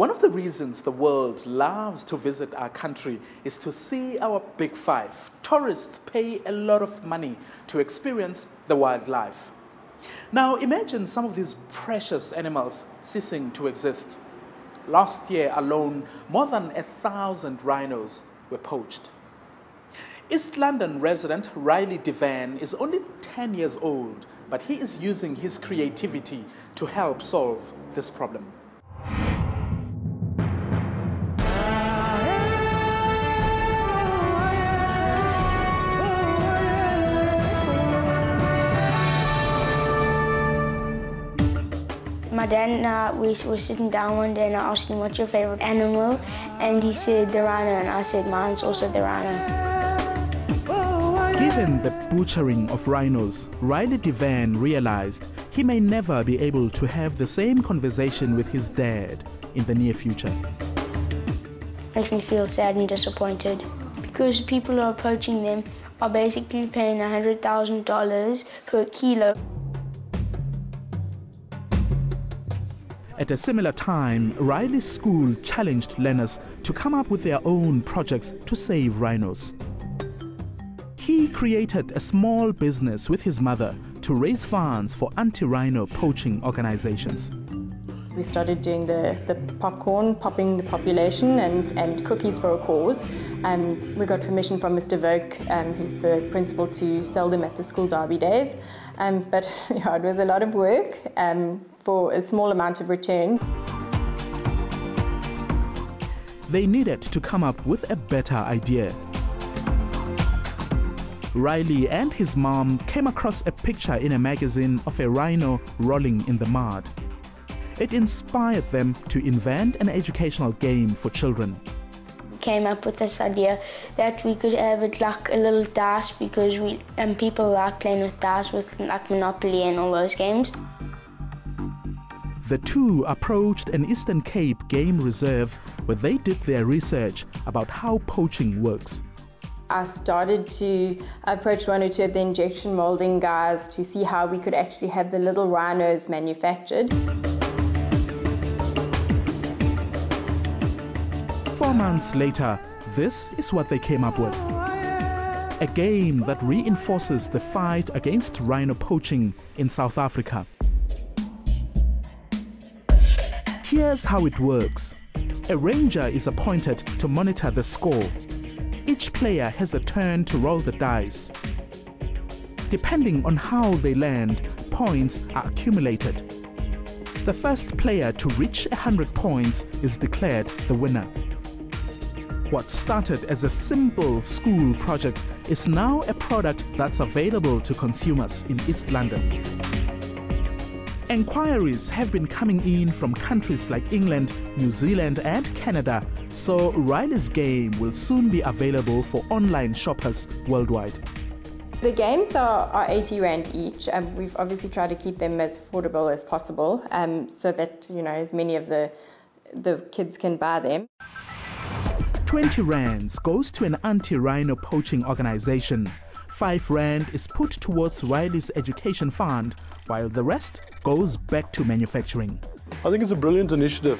One of the reasons the world loves to visit our country is to see our big five. Tourists pay a lot of money to experience the wildlife. Now imagine some of these precious animals ceasing to exist. Last year alone, more than 1,000 rhinos were poached. East London resident Riley Devan is only 10 years old, but he is using his creativity to help solve this problem. My dad and I, we were sitting down one day and I asked him, what's your favorite animal? And he said the rhino, and I said mine's also the rhino. Given the butchering of rhinos, Riley Devan realized he may never be able to have the same conversation with his dad in the near future. Makes me feel sad and disappointed because people who are poaching them are basically paying $100,000 per kilo. At a similar time, Riley's school challenged learners to come up with their own projects to save rhinos. He created a small business with his mother to raise funds for anti-rhino poaching organizations. We started doing the popcorn, popping the population, and cookies for a cause. We got permission from Mr. Vogue, who's the principal, to sell them at the school derby days. But yeah, it was a lot of work for a small amount of return. They needed to come up with a better idea. Riley and his mom came across a picture in a magazine of a rhino rolling in the mud. It inspired them to invent an educational game for children. We came up with this idea that we could have it like a little dice because people like playing with dice with like Monopoly and all those games. The two approached an Eastern Cape game reserve where they did their research about how poaching works. I started to approach one or two of the injection molding guys to see how we could actually have the little rhinos manufactured. 4 months later, this is what they came up with. A game that reinforces the fight against rhino poaching in South Africa. Here's how it works. A ranger is appointed to monitor the score. Each player has a turn to roll the dice. Depending on how they land, points are accumulated. The first player to reach 100 points is declared the winner. What started as a simple school project is now a product that's available to consumers in East London. Enquiries have been coming in from countries like England, New Zealand and Canada, so Riley's game will soon be available for online shoppers worldwide. The games are 80 Rand each. We've obviously tried to keep them as affordable as possible so that as many of the kids can buy them. 20 rands goes to an anti-rhino poaching organization. 5 rand is put towards Riley's education fund, while the rest goes back to manufacturing. I think it's a brilliant initiative,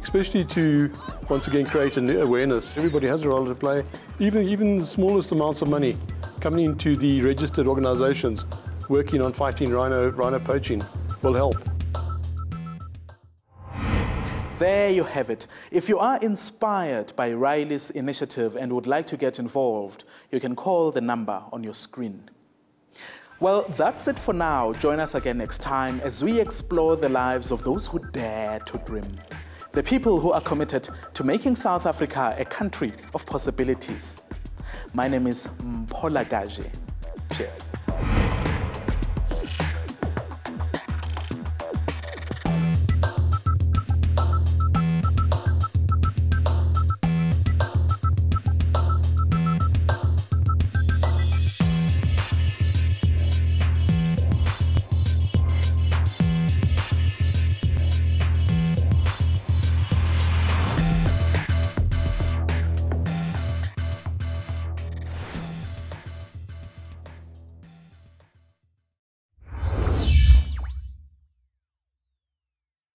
especially to once again create an awareness. Everybody has a role to play. Even the smallest amounts of money coming into the registered organizations working on fighting rhino poaching will help. There you have it. If you are inspired by Riley's initiative and would like to get involved, you can call the number on your screen. Well, that's it for now. Join us again next time as we explore the lives of those who dare to dream. The people who are committed to making South Africa a country of possibilities. My name is Mphola Gaje. Cheers.